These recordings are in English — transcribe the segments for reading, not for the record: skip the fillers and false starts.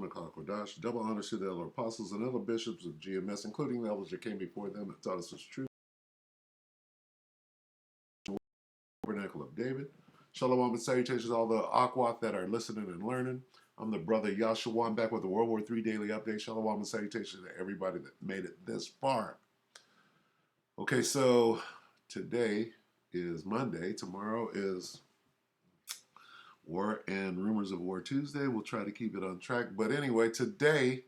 McCall Kodash. Double honors to the elder apostles and elder bishops of GMS, including the elders that came before them and taught us the truth. Tabernacle of David. Shalom and salutations to all the Aquat that are listening and learning. I'm the brother Yahshua. I'm back with the WW3 Daily Update. Shalom and salutations to everybody that made it this far. Okay, so today is Monday. Tomorrow is War and Rumors of War Tuesday. We'll try to keep it on track. But anyway, today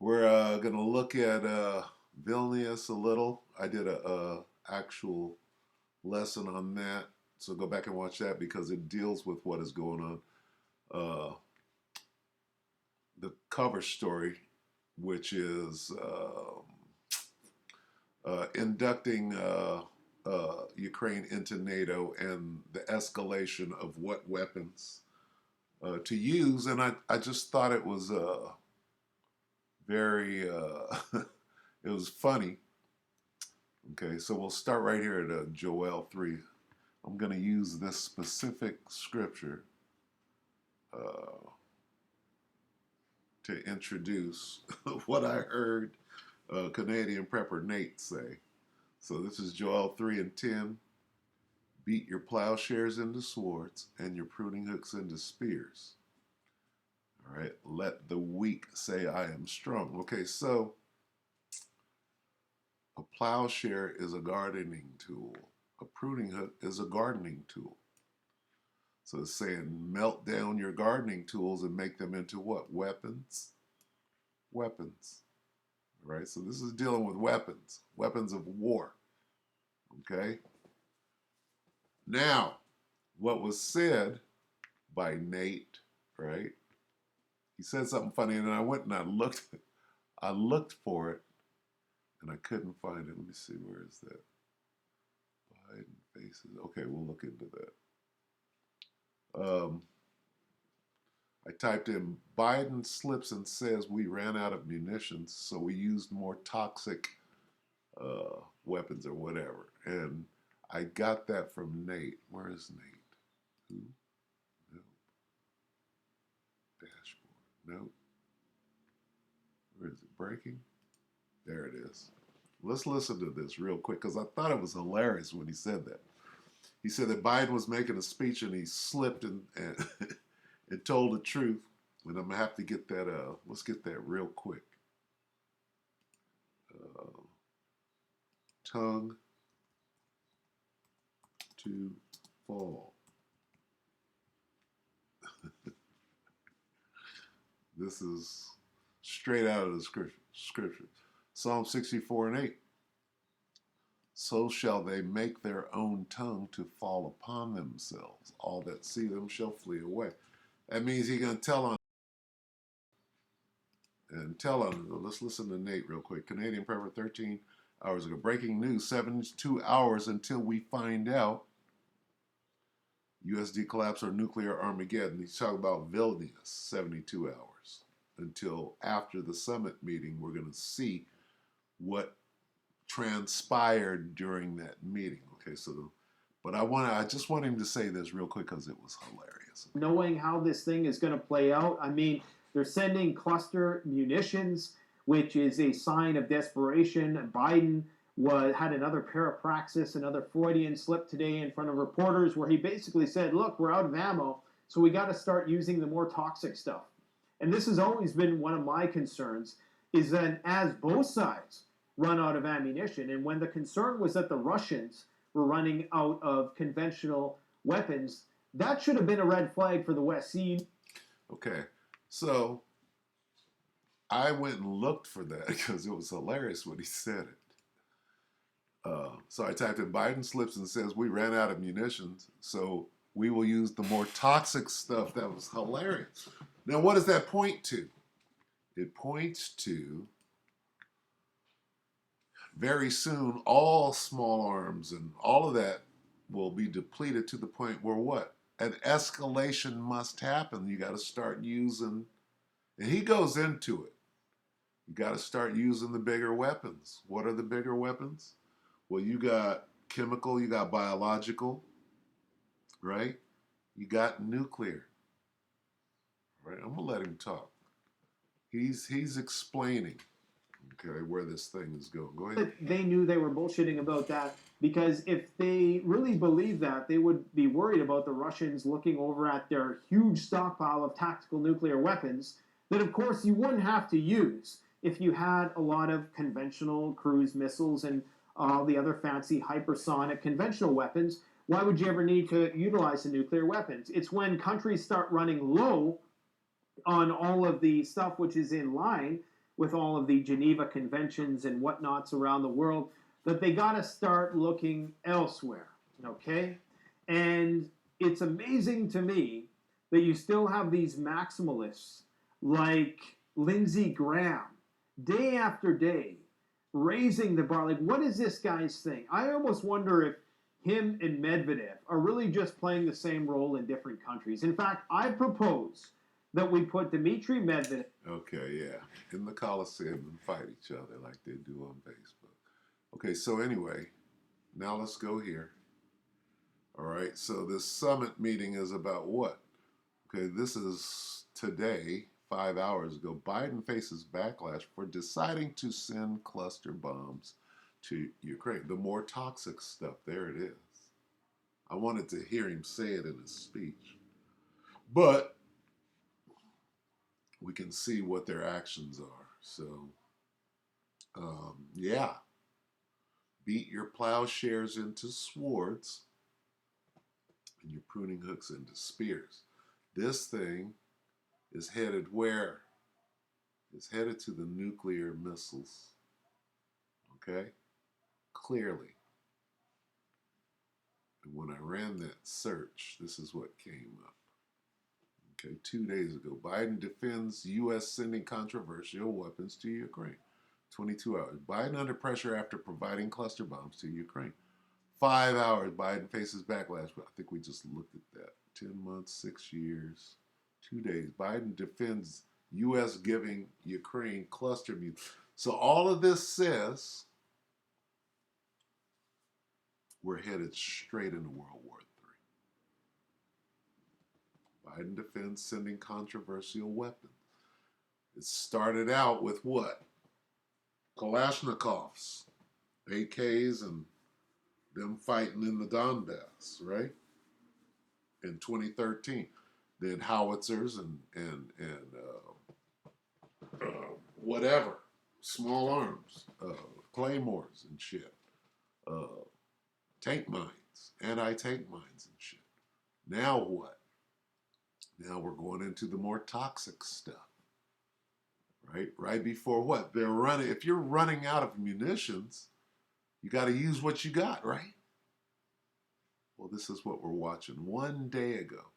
we're going to look at Vilnius a little. I did a actual lesson on that, so go back and watch that because it deals with what is going on. The cover story, which is inducting Ukraine into NATO and the escalation of what weapons to use. And I just thought it was very, it was funny. Okay, so we'll start right here at Joel 3. I'm going to use this specific scripture to introduce what I heard Canadian prepper Nate say. So this is Joel 3 and 10. Beat your plowshares into swords and your pruning hooks into spears. All right, let the weak say I am strong. Okay, so a plowshare is a gardening tool. A pruning hook is a gardening tool. So it's saying melt down your gardening tools and make them into what? Weapons? Weapons. All right, so this is dealing with weapons. Weapons of war. Okay? Now, what was said by Nate, right? He said something funny, and then I went and I looked for it, and I couldn't find it. Let me see, where is that? Biden faces. Okay, we'll look into that. I typed in Biden slips and says we ran out of munitions, so we used more toxic weapons or whatever. And I got that from Nate. Where is Nate? Who? Nope. Dashboard. Nope. Where is it? Breaking? There it is. Let's listen to this real quick because I thought it was hilarious when he said that. He said that Biden was making a speech and he slipped and and told the truth. And I'm going to have to get that, let's get that real quick. Tongue to fall. This is straight out of the scripture. Psalm 64 and 8. So shall they make their own tongue to fall upon themselves. All that see them shall flee away. That means he's going to tell on. And tell on. Let's listen to Nate real quick. Canadian Prepper 13 hours ago. Breaking news, 72 hours until we find out. USD collapse or nuclear Armageddon. He's talking about Vilnius, 72 hours. Until after the summit meeting, we're going to see what transpired during that meeting. Okay, so, but I just want him to say this real quick because it was hilarious. Knowing how this thing is going to play out, I mean, they're sending cluster munitions, which is a sign of desperation. Biden had another parapraxis, another Freudian slip today in front of reporters where he basically said, look, we're out of ammo, so we got to start using the more toxic stuff. And this has always been one of my concerns, is that as both sides run out of ammunition, and when the concern was that the Russians were running out of conventional weapons, that should have been a red flag for the West. Okay, so I went and looked for that because it was hilarious when he said it. So I typed in Biden slips and says we ran out of munitions, so we will use the more toxic stuff. That was hilarious. Now, what does that point to? It points to very soon all small arms and all of that will be depleted to the point where what? An escalation must happen. You got to start using, and he goes into it. You got to start using the bigger weapons. What are the bigger weapons? Well, you got chemical, you got biological, right? You got nuclear. Right? I'm going to let him talk. He's explaining, okay, where this thing is going. Go ahead. They knew they were bullshitting about that because if they really believed that, they would be worried about the Russians looking over at their huge stockpile of tactical nuclear weapons that, of course, you wouldn't have to use if you had a lot of conventional cruise missiles and all the other fancy hypersonic conventional weapons. Why would you ever need to utilize the nuclear weapons? It's when countries start running low on all of the stuff which is in line with all of the Geneva Conventions and whatnots around the world, that they got to start looking elsewhere. Okay? And it's amazing to me that you still have these maximalists like Lindsey Graham, day after day, raising the bar. Like, what is this guy's thing? I almost wonder if him and Medvedev are really just playing the same role in different countries. In fact, I propose that we put Dmitry Medvedev. Okay, yeah, in the Coliseum and fight each other like they do on Facebook. Okay, so anyway, now let's go here. All right, so this summit meeting is about what? Okay, this is today, 5 hours ago. Biden faces backlash for deciding to send cluster bombs to Ukraine. The more toxic stuff, there it is. I wanted to hear him say it in his speech. But we can see what their actions are. So, yeah, beat your plowshares into swords and your pruning hooks into spears. This thing is headed where? It's headed to the nuclear missiles. Okay? Clearly. And when I ran that search, this is what came up. Okay, 2 days ago, Biden defends U.S. sending controversial weapons to Ukraine. 22 hours. Biden under pressure after providing cluster bombs to Ukraine. 5 hours. Biden faces backlash. I think we just looked at that. 10 months, 6 years, 2 days. Biden defends U.S. giving Ukraine cluster munitions. So all of this says we're headed straight into World War III. Biden defends sending controversial weapons. It started out with what? Kalashnikovs, AKs, and them fighting in the Donbass, right? In 2013, then howitzers and whatever, small arms, claymores and shit, tank mines, anti-tank mines and shit. Now what? Now we're going into the more toxic stuff. Right? Right before what? They're running. If you're running out of munitions, you got to use what you got, right? Well, this is what we're watching. 1 day ago,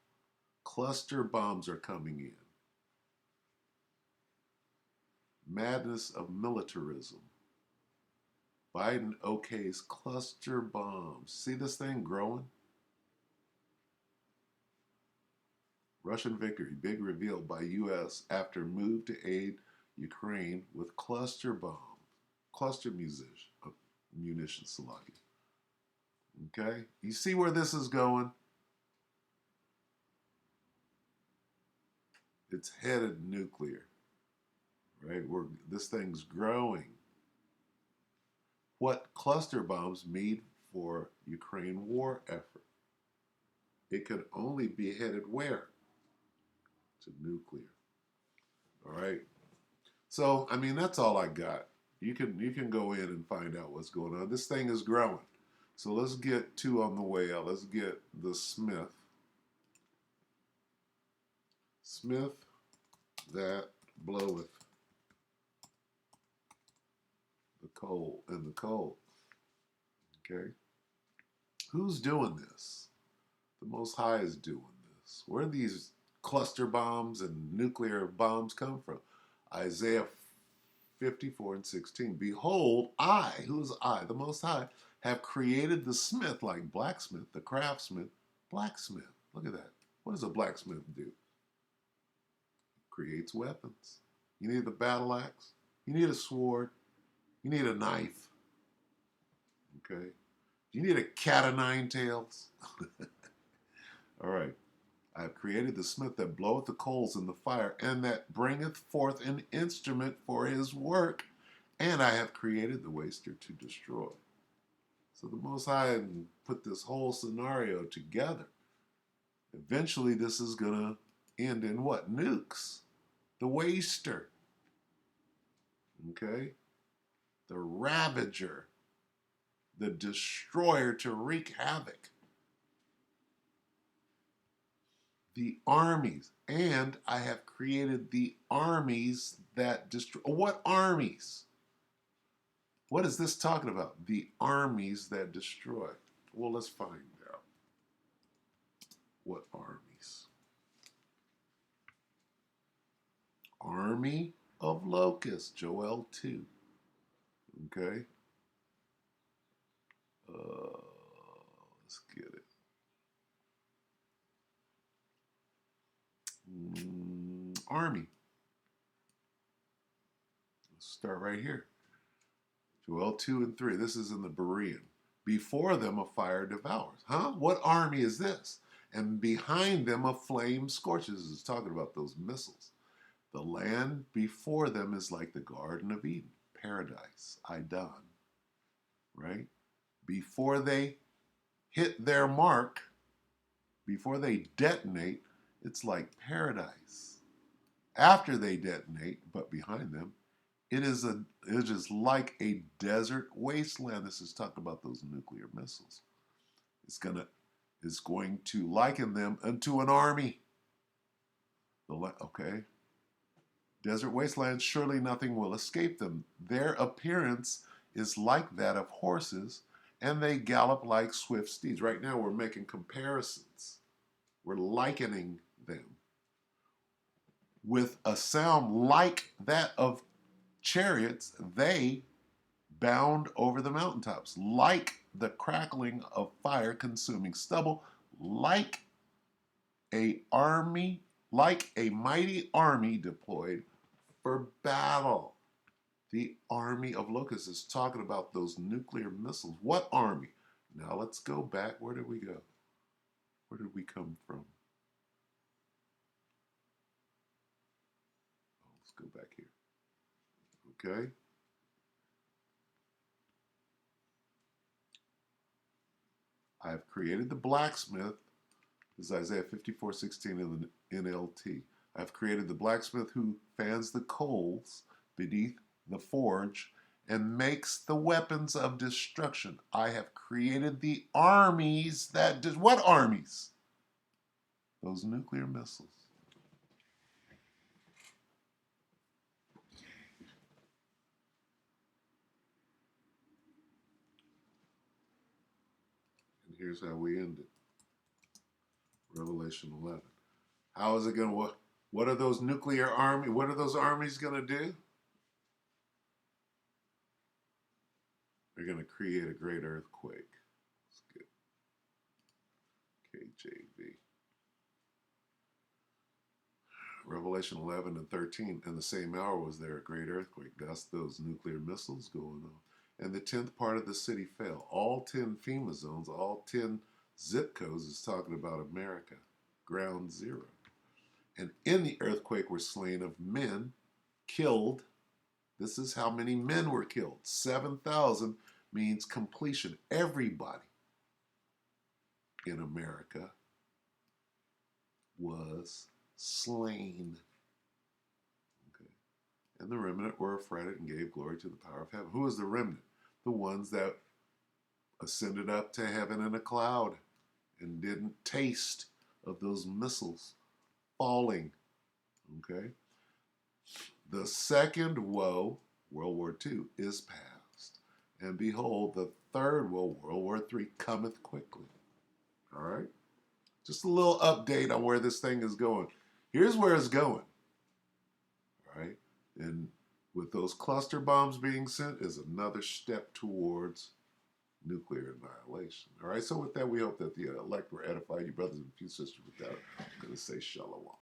cluster bombs are coming in. Madness of militarism. Biden okays cluster bombs. See this thing growing? Russian victory. Big reveal by U.S. after move to aid Ukraine with cluster bombs. Cluster munitions, Salaki. Okay? You see where this is going? It's headed nuclear. Right? This thing's growing. What cluster bombs mean for Ukraine war effort? It could only be headed where? To nuclear. All right. So I mean that's all I got. You can go in and find out what's going on. This thing is growing. So let's get two on the way out. Let's get the Smith. Smith that bloweth the coal and the coal. Okay. Who's doing this? The Most High is doing this. Where do these cluster bombs and nuclear bombs come from? Isaiah 54:16. Behold, I, who is I, the Most High, have created the smith like blacksmith, the craftsman, blacksmith. Look at that. What does a blacksmith do? Creates weapons. You need a battle axe. You need a sword. You need a knife. Okay. You need a cat of nine tails. All right. I have created the smith that bloweth the coals in the fire, and that bringeth forth an instrument for his work, and I have created the waster to destroy. So the Most High put this whole scenario together. Eventually, this is going to end in what? Nukes. The waster. Okay? The ravager. The destroyer to wreak havoc. The armies. And I have created the armies that destroy. What armies? What is this talking about? The armies that destroy. Well, let's find out. What armies? Army of locusts, Joel 2. Okay? Let's get it. Army. Let's start right here. Joel 2 and 3. This is in the Berean. Before them a fire devours. Huh? What army is this? And behind them a flame scorches. It's talking about those missiles. The land before them is like the Garden of Eden, paradise, Idon, right? Before they hit their mark, before they detonate, it's like paradise. After they detonate, but behind them, it is like a desert wasteland. This is talking about those nuclear missiles. It's going to liken them unto an army. Okay. Desert wastelands, surely nothing will escape them. Their appearance is like that of horses, and they gallop like swift steeds. Right now, we're making comparisons. We're likening them with a sound like that of chariots. They bound over the mountaintops, like the crackling of fire consuming stubble, like a mighty army deployed for battle. The army of locusts is talking about those nuclear missiles. What army? Now let's go back. Where did we go? Where did we come from? Let's go back here. Okay. I have created the blacksmith. This is Isaiah 54:16 in the NLT. I have created the blacksmith who fans the coals beneath the forge and makes the weapons of destruction. I have created the armies that did what armies? Those nuclear missiles. And here's how we end it. Revelation 11. How is it going to, what are those nuclear army, what are those armies going to do? They're going to create a great earthquake. Let's get KJV. Revelation 11 and 13. In the same hour was there a great earthquake. That's those nuclear missiles going on. And the 10th part of the city fell. All 10 FEMA zones, all 10 zip codes is talking about America. Ground zero. And in the earthquake were slain of men, killed. This is how many men were killed. 7,000 means completion. Everybody in America was slain. Okay. And the remnant were affrighted and gave glory to the power of heaven. Who is the remnant? The ones that ascended up to heaven in a cloud and didn't taste of those missiles falling. Okay. The second woe, World War II, is past. And behold, the third woe, World War III, cometh quickly. All right? Just a little update on where this thing is going. Here's where it's going. All right? And with those cluster bombs being sent is another step towards nuclear annihilation. All right? So with that, we hope that the elect were edified. You brothers and few sisters with that, I'm going to say shalom.